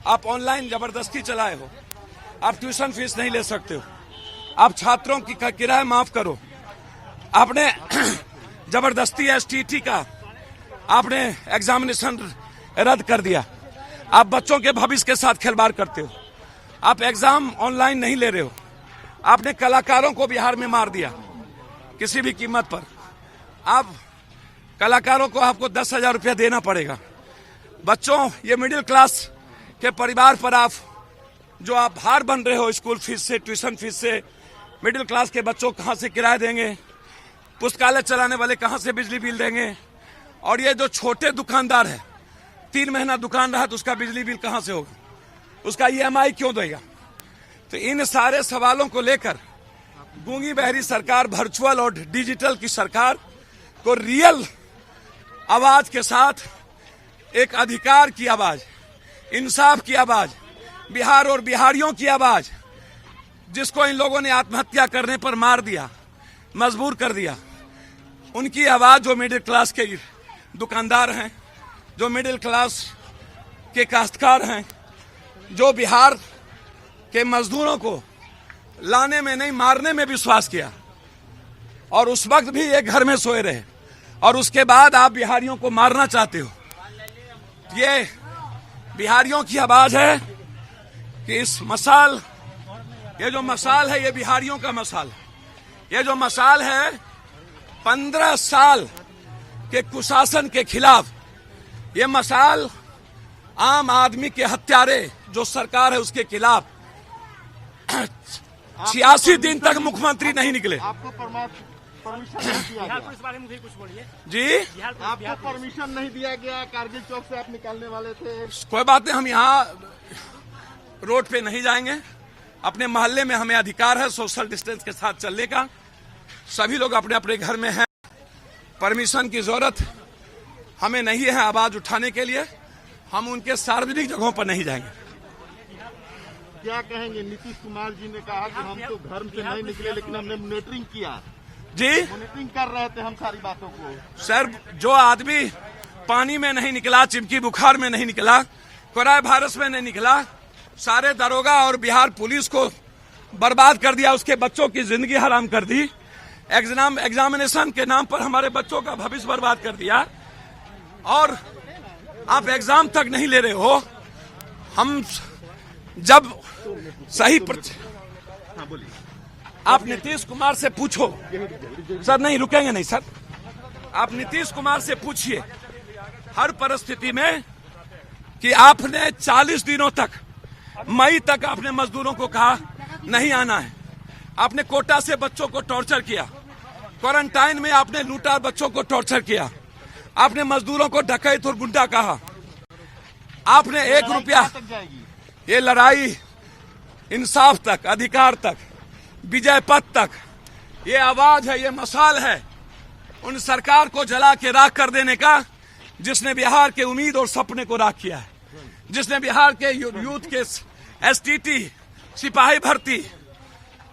आप ऑनलाइन जबरदस्ती चलाए हो, आप ट्यूशन फीस नहीं ले सकते हो, आप छात्रों की किराया माफ करो, आपने जबरदस्ती एसटीटी का आपने एग्जामिनेशन रद्द कर दिया, आप बच्चों के भविष्य के साथ खिलवाड़ करते हो, आप एग्जाम ऑनलाइन नहीं ले रहे हो, आपने कलाकारों को बिहार में मार दिया किसी भी कीमत पर। आप कलाकारों को आपको 10,000 रुपया देना पड़ेगा। बच्चों, ये मिडिल क्लास के परिवार पर जो आप भार बन रहे हो, स्कूल फीस से, ट्यूशन फीस से, मिडिल क्लास के बच्चों कहां से किराया देंगे, पुस्तकालय चलाने वाले कहां से बिजली बिल देंगे, और ये जो छोटे दुकानदार है 3 महीना दुकान रहा तो उसका बिजली बिल कहां से होगा, उसका EMI क्यों देगा। तो इन सारे सवालों को लेकर गूंगी बहरी सरकार, वर्चुअल और डिजिटल की सरकार को रियल आवाज के साथ एक अधिकार की आवाज, इंसाफ की आवाज, बिहार और बिहारियों की आवाज, जिसको इन लोगों ने आत्महत्या करने पर मार दिया, मजबूर कर दिया, उनकी आवाज, जो मिडिल क्लास के दुकानदार हैं, जो मिडिल क्लास के काश्तकार हैं, जो बिहार के मजदूरों को लाने में नहीं मारने में विश्वास किया और उस वक्त भी एक घर में सोए रहे, और उसके बाद आप बिहारियों को मारना चाहते हो। ये बिहारियों की आवाज है कि इस मसाल, ये जो मसाल है, ये बिहारियों का मसाल है। ये जो मसाल है 15 साल के कुशासन के खिलाफ, ये मसाल आम आदमी के हत्यारे जो सरकार है उसके खिलाफ 86 दिन तक मुख्यमंत्री नहीं निकले। आपको परमिशन नहीं दिया गया? इस बारे में मुझे कुछ बोलिए जी, आपको परमिशन नहीं दिया गया? कारगिल चौक से आप निकलने वाले थे। कोई बात नहीं, हम यहाँ रोड पे नहीं जाएंगे। अपने मोहल्ले में हमें अधिकार है सोशल डिस्टेंस के साथ चलने का। सभी लोग अपने अपने घर में हैं, परमिशन की जरूरत हमें नहीं है आवाज उठाने के लिए। हम उनके सार्वजनिक जगहों पर नहीं जाएंगे। क्या कहेंगे? नीतीश कुमार जी ने कहा कि हम तो घर से नहीं निकले, लेकिन हमने मॉनिटरिंग किया। जी, मॉनिटरिंग कर रहे थे हम सारी बातों को। सर, जो आदमी पानी में नहीं निकला, चिमकी बुखार में नहीं निकला, कोरोना वायरस में नहीं निकला, सारे दरोगा और बिहार पुलिस को बर्बाद कर दिया, उसके बच्चों की जिंदगी हराम कर दी, एग्जामिनेशन के नाम पर हमारे बच्चों का भविष्य बर्बाद कर दिया, और आप एग्जाम तक नहीं ले रहे हो। हम जब सही आप नीतीश कुमार से पूछो, सर नहीं रुकेंगे, नहीं सर, आप नीतीश कुमार से पूछिए हर परिस्थिति में कि आपने 40 दिनों तक, मई तक आपने मजदूरों को कहा नहीं आना है। आपने कोटा से बच्चों को टॉर्चर किया, क्वारंटाइन में आपने लूटा, बच्चों को टॉर्चर किया, आपने मजदूरों को डकैत और गुंडा कहा, आपने 1 रुपया, ये लड़ाई इंसाफ तक, अधिकार तक, विजय पथ तक, ये आवाज है, ये मसाल है उन सरकार को जला के राख कर देने का, जिसने बिहार के उम्मीद और सपने को राख किया है, जिसने बिहार के यूथ के STT, सिपाही भर्ती,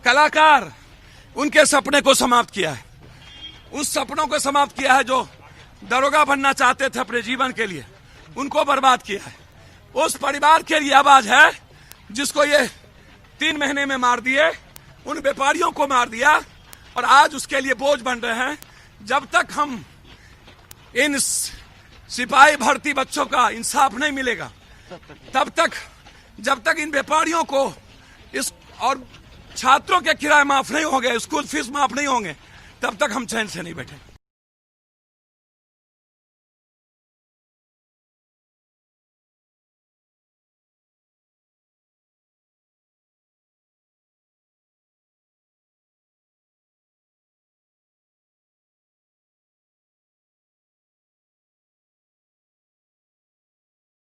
कलाकार, उनके सपने को समाप्त किया है। उस सपनों को समाप्त किया है जो दरोगा बनना चाहते थे अपने जीवन के लिए, उनको बर्बाद किया है। उस परिवार के लिए आवाज है जिसको ये 3 महीने में मार दिए, उन व्यापारियों को मार दिया, और आज उसके लिए बोझ बन रहे हैं। जब तक हम इन सिपाही भर्ती बच्चों का इंसाफ नहीं मिलेगा, तब तक, जब तक इन व्यापारियों को इस और छात्रों के किराए माफ नहीं होंगे, स्कूल फीस माफ नहीं होंगे, तब तक हम चैन से नहीं बैठे।